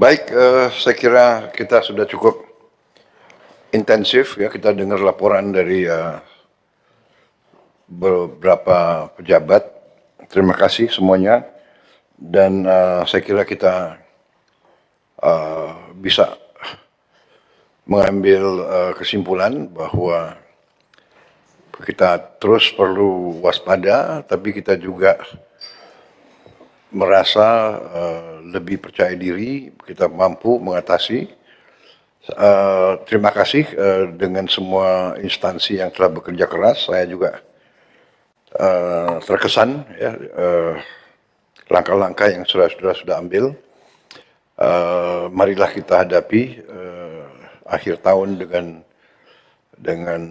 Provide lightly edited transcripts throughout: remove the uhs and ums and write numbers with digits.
Baik, saya kira kita sudah cukup intensif ya, kita dengar laporan dari beberapa pejabat. Terima kasih semuanya. Dan saya kira kita bisa mengambil kesimpulan bahwa kita terus perlu waspada, tapi kita juga merasa lebih percaya diri, kita mampu mengatasi. Terima kasih dengan semua instansi yang telah bekerja keras. Saya juga terkesan ya langkah-langkah yang sudah ambil. Marilah kita hadapi akhir tahun dengan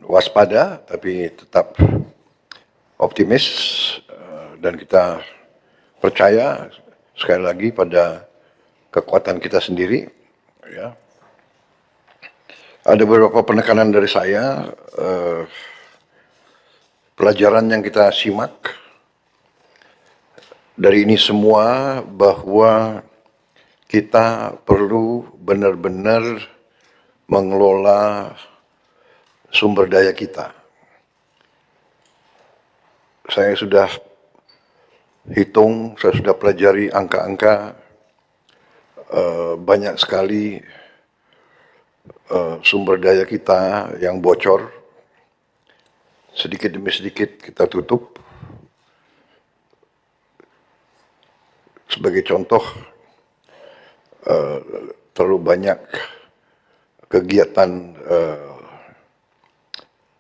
waspada, tapi tetap optimis dan kita percaya sekali lagi pada kekuatan kita sendiri. Ya. Ada beberapa penekanan dari saya, pelajaran yang kita simak dari ini semua bahwa kita perlu benar-benar mengelola sumber daya kita. Saya sudah hitung, saya sudah pelajari angka-angka, banyak sekali sumber daya kita yang bocor, sedikit demi sedikit kita tutup. Sebagai contoh, terlalu banyak kegiatan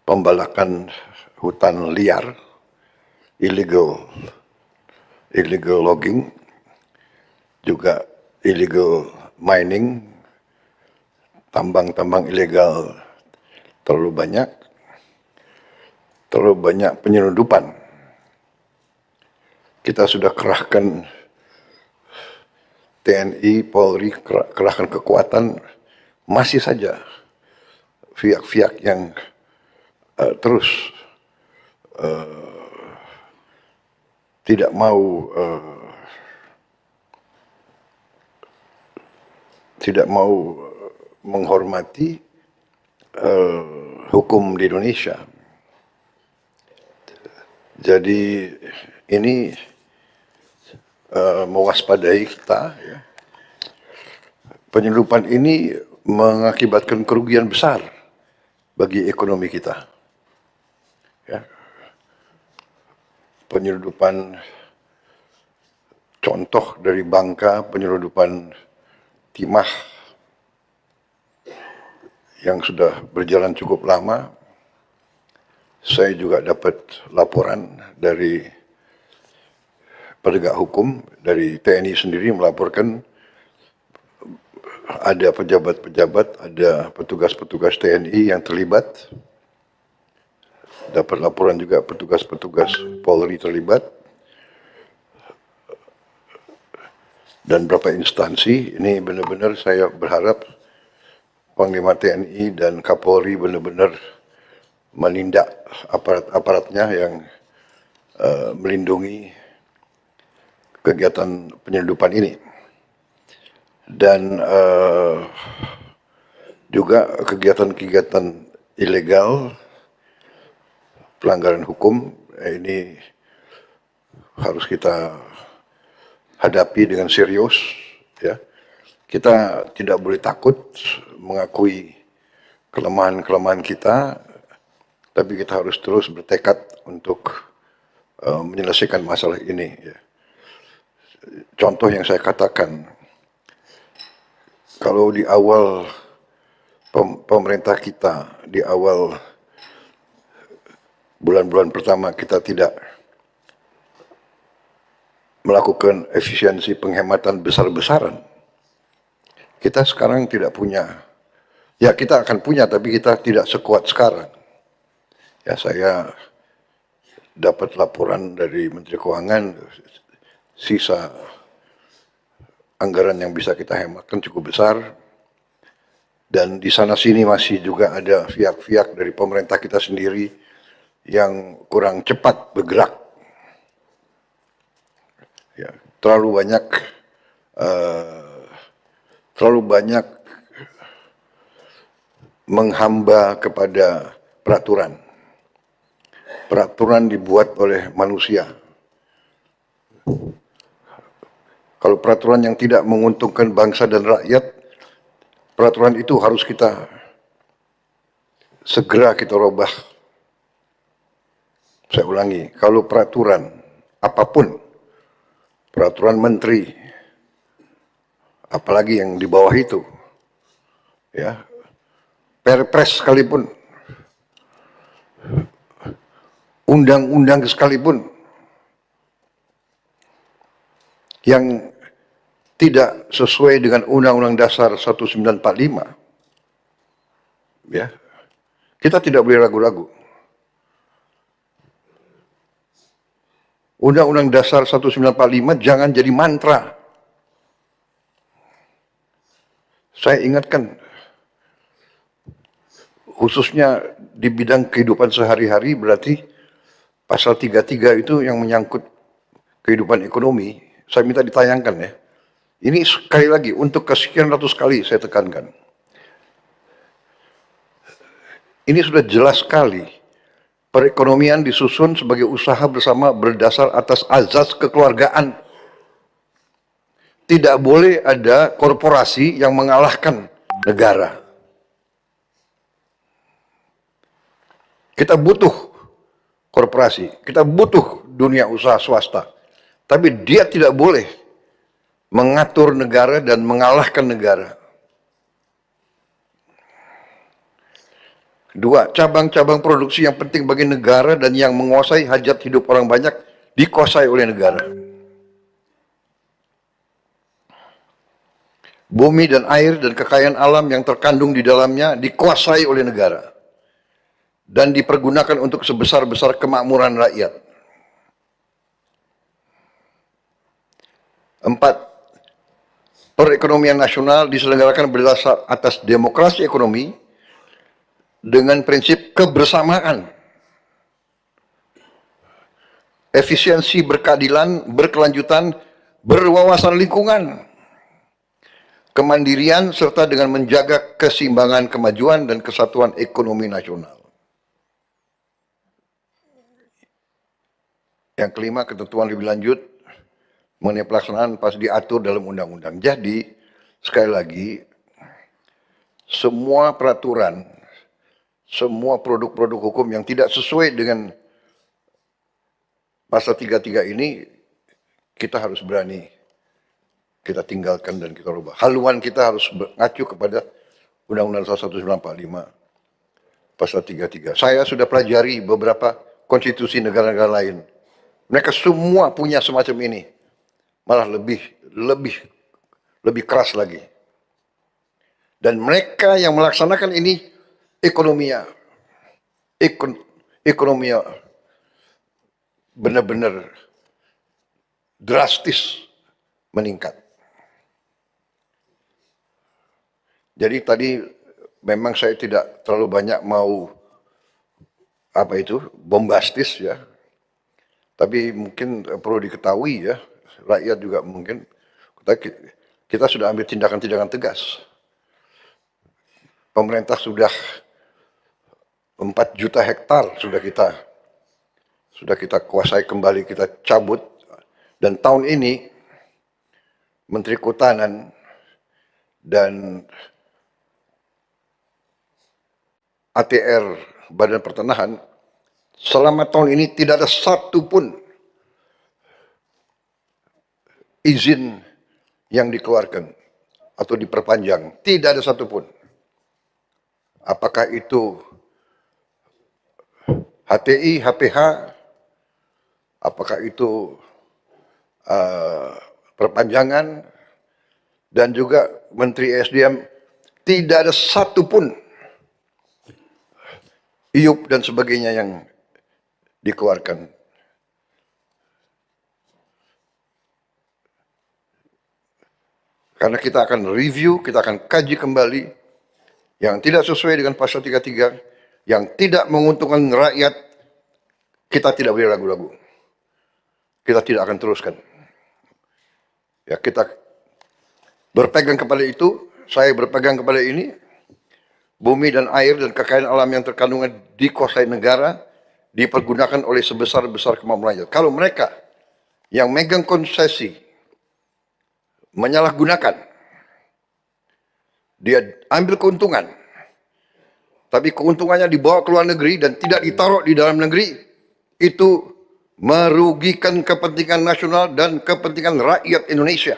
pembalakan hutan liar, illegal logging, juga illegal mining, tambang-tambang ilegal terlalu banyak penyelundupan. Kita sudah kerahkan TNI, Polri, kerahkan kekuatan, masih saja pihak-pihak yang terus tidak mau menghormati hukum di Indonesia. Jadi ini mewaspadai kita. Ya. Penyelundupan ini mengakibatkan kerugian besar bagi ekonomi kita. Ya. Penyelundupan, contoh dari Bangka, penyelundupan timah yang sudah berjalan cukup lama. Saya juga dapat laporan dari penegak hukum, dari TNI sendiri melaporkan ada pejabat-pejabat, ada petugas-petugas TNI yang terlibat. Dapat laporan juga petugas-petugas Polri terlibat. Dan beberapa instansi, ini benar-benar saya berharap Panglima TNI dan Kapolri benar-benar menindak aparat-aparatnya yang melindungi kegiatan penyelundupan ini. Dan juga kegiatan-kegiatan ilegal, pelanggaran hukum, ini harus kita hadapi dengan serius. Ya. Kita tidak boleh takut mengakui kelemahan-kelemahan kita, tapi kita harus terus bertekad untuk menyelesaikan masalah ini. Ya. Contoh yang saya katakan, kalau di awal pemerintah kita, di awal bulan-bulan pertama kita tidak melakukan efisiensi penghematan besar-besaran, kita sekarang tidak punya. Ya kita akan punya, tapi kita tidak sekuat sekarang. Ya saya dapat laporan dari Menteri Keuangan, sisa anggaran yang bisa kita hematkan cukup besar. Dan di sana sini masih juga ada pihak-pihak dari pemerintah kita sendiri yang kurang cepat bergerak. Ya, terlalu banyak terlalu banyak menghamba kepada peraturan. Peraturan dibuat oleh manusia. Kalau peraturan yang tidak menguntungkan bangsa dan rakyat, peraturan itu harus kita segera kita rubah. Saya ulangi, kalau peraturan apapun, peraturan menteri, apalagi yang di bawah itu, ya, perpres sekalipun, undang-undang sekalipun, yang tidak sesuai dengan Undang-Undang Dasar 1945, ya, kita tidak boleh ragu-ragu. Undang-Undang Dasar 1945 jangan jadi mantra. Saya ingatkan, khususnya di bidang kehidupan sehari-hari, berarti pasal 33 itu yang menyangkut kehidupan ekonomi, saya minta ditayangkan ya. Ini sekali lagi, untuk kesekian ratus kali saya tekankan. Ini sudah jelas sekali. Perekonomian disusun sebagai usaha bersama berdasar atas azas kekeluargaan. Tidak boleh ada korporasi yang mengalahkan negara. Kita butuh korporasi, kita butuh dunia usaha swasta. Tapi dia tidak boleh mengatur negara dan mengalahkan negara. Dua, cabang-cabang produksi yang penting bagi negara dan yang menguasai hajat hidup orang banyak dikuasai oleh negara. Bumi dan air dan kekayaan alam yang terkandung di dalamnya dikuasai oleh negara dan dipergunakan untuk sebesar-besar kemakmuran rakyat. Empat, perekonomian nasional diselenggarakan berdasar atas demokrasi ekonomi dengan prinsip kebersamaan, efisiensi berkeadilan, berkelanjutan, berwawasan lingkungan, kemandirian, serta dengan menjaga keseimbangan kemajuan dan kesatuan ekonomi nasional. Yang kelima, ketentuan lebih lanjut mengenai pelaksanaan pas diatur dalam undang-undang. Jadi, sekali lagi, semua peraturan, semua produk-produk hukum yang tidak sesuai dengan pasal 33 ini, kita harus berani, kita tinggalkan dan kita rubah. Haluan kita harus mengacu kepada Undang-Undang 1945, pasal 33. Saya sudah pelajari beberapa konstitusi negara-negara lain. Mereka semua punya semacam ini. Malah lebih keras lagi. Dan mereka yang melaksanakan ini ekonominya benar-benar drastis meningkat. Jadi tadi memang saya tidak terlalu banyak mau bombastis ya. Tapi mungkin perlu diketahui ya, rakyat juga mungkin kita sudah ambil tindakan-tindakan tegas. Pemerintah sudah 4 juta hektar sudah kita kuasai kembali, kita cabut. Dan tahun ini Menteri Kehutanan dan ATR Badan Pertanahan selama tahun ini tidak ada satupun izin yang dikeluarkan atau diperpanjang, tidak ada satupun. Apakah itu HTI, HPH, apakah itu perpanjangan, dan juga Menteri SDM, tidak ada satupun IUP dan sebagainya yang dikeluarkan. Karena kita akan review, kita akan kaji kembali yang tidak sesuai dengan pasal 33, yang tidak menguntungkan rakyat, kita tidak boleh ragu-ragu. Kita tidak akan teruskan. Ya, kita berpegang kepada itu, saya berpegang kepada ini, bumi dan air dan kekayaan alam yang terkandung dikuasai negara, dipergunakan oleh sebesar-besar kemampuan rakyat. Kalau mereka yang megang konsesi menyalahgunakan, dia ambil keuntungan, tapi keuntungannya dibawa ke luar negeri dan tidak ditaruh di dalam negeri, itu merugikan kepentingan nasional dan kepentingan rakyat Indonesia.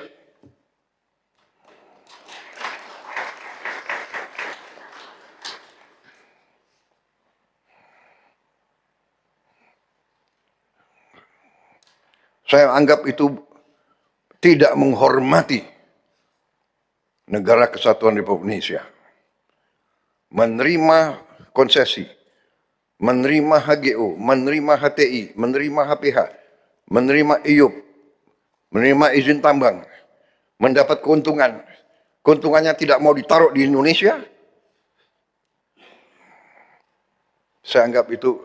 Saya anggap itu tidak menghormati negara kesatuan Republik Indonesia. Menerima konsesi, menerima HGO, menerima HTI, menerima HPH, menerima IUP, menerima izin tambang, mendapat keuntungan, keuntungannya tidak mau ditaruh di Indonesia, saya anggap itu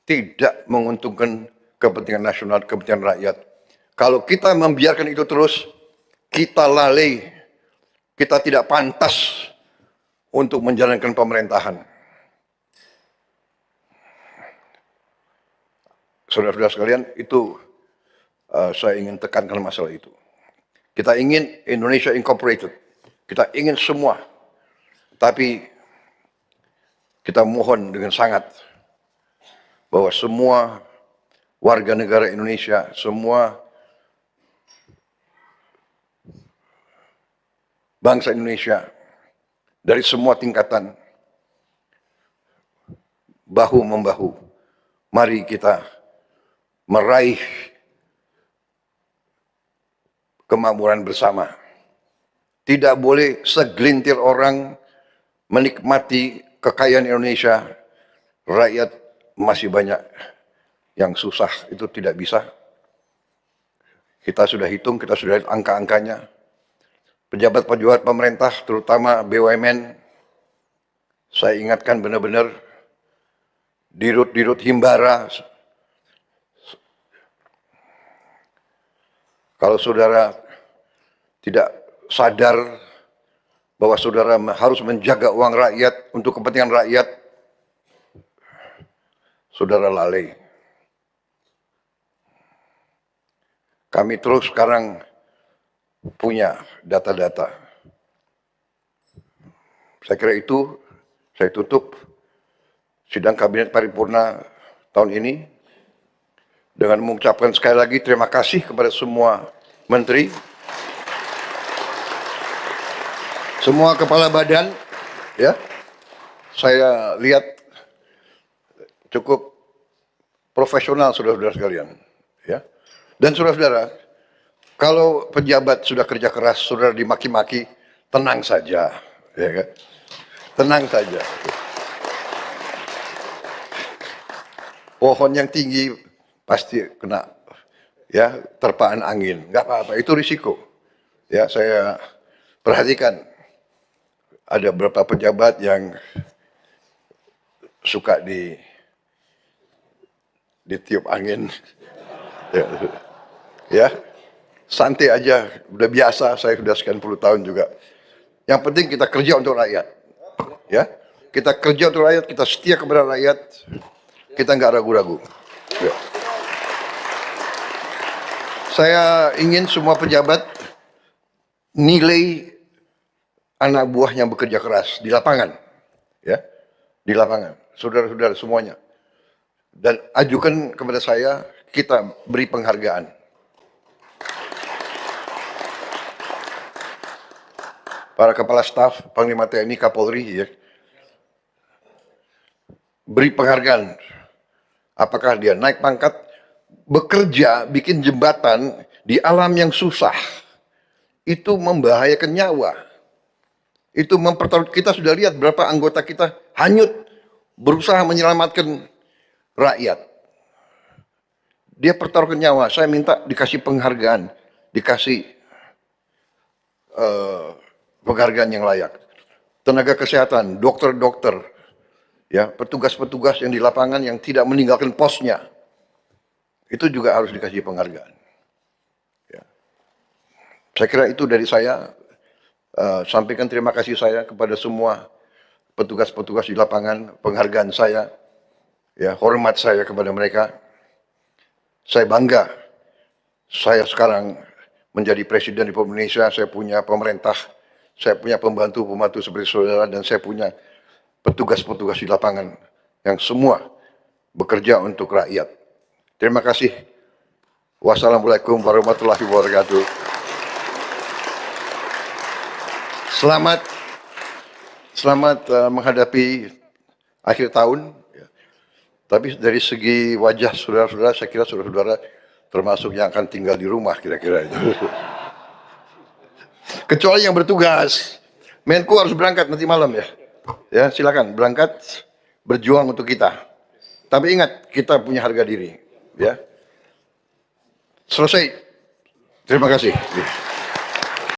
tidak menguntungkan kepentingan nasional, kepentingan rakyat. Kalau kita membiarkan itu terus, kita lalai, kita tidak pantas untuk menjalankan pemerintahan. Saudara-saudara sekalian, itu saya ingin tekankan masalah itu. Kita ingin Indonesia Incorporated, kita ingin semua, tapi kita mohon dengan sangat bahwa semua warga negara Indonesia, semua bangsa Indonesia dari semua tingkatan, bahu-membahu, mari kita meraih kemakmuran bersama. Tidak boleh segelintir orang menikmati kekayaan Indonesia, rakyat masih banyak yang susah, itu tidak bisa. Kita sudah hitung, kita sudah lihat angka-angkanya. Pejabat-pejabat pemerintah, terutama BUMN, saya ingatkan benar-benar, dirut-dirut Himbara, kalau saudara tidak sadar bahwa saudara harus menjaga uang rakyat untuk kepentingan rakyat, saudara lalai. Kami terus sekarang punya data-data. Saya kira itu, saya tutup sidang Kabinet Paripurna tahun ini dengan mengucapkan sekali lagi terima kasih kepada semua menteri, semua kepala badan, ya. Saya lihat cukup profesional, saudara-saudara sekalian, ya. Dan saudara-saudara, kalau pejabat sudah kerja keras, saudara dimaki-maki, tenang saja, ya kan? Tenang saja. Pohon yang tinggi pasti kena, ya, terpaan angin, nggak apa-apa, itu risiko. Ya, saya perhatikan ada beberapa pejabat yang suka ditiup angin, ya, santai aja, udah biasa, saya sudah sekian puluh tahun juga. Yang penting kita kerja untuk rakyat, ya, kita kerja untuk rakyat, kita setia kepada rakyat, kita nggak ragu-ragu. Ya. Saya ingin semua pejabat nilai anak buah yang bekerja keras di lapangan, ya, di lapangan, saudara-saudara semuanya, dan ajukan kepada saya, kita beri penghargaan. Para kepala staf, Panglima TNI, Kapolri, ya, beri penghargaan. Apakah dia naik pangkat, bekerja, bikin jembatan di alam yang susah, itu membahayakan nyawa. Itu mempertaruhkan, kita sudah lihat berapa anggota kita hanyut berusaha menyelamatkan rakyat. Dia pertaruhkan nyawa. Saya minta dikasih penghargaan, dikasih penghargaan yang layak. Tenaga kesehatan, dokter-dokter, ya, petugas-petugas yang di lapangan yang tidak meninggalkan posnya, itu juga harus dikasih penghargaan. Ya. Saya kira itu dari saya. sampaikan terima kasih saya kepada semua petugas-petugas di lapangan, penghargaan saya, ya, hormat saya kepada mereka. Saya bangga, saya sekarang menjadi Presiden Republik Indonesia, saya punya pemerintah, saya punya pembantu-pembantu seperti saudara, dan saya punya petugas-petugas di lapangan yang semua bekerja untuk rakyat. Terima kasih. Wassalamualaikum warahmatullahi wabarakatuh. Selamat menghadapi akhir tahun. Tapi dari segi wajah saudara-saudara, saya kira saudara-saudara termasuk yang akan tinggal di rumah kira-kira itu. Kecuali yang bertugas. Menko harus berangkat nanti malam ya. Ya, silakan berangkat berjuang untuk kita. Tapi ingat, kita punya harga diri, ya. Selesai. Terima kasih.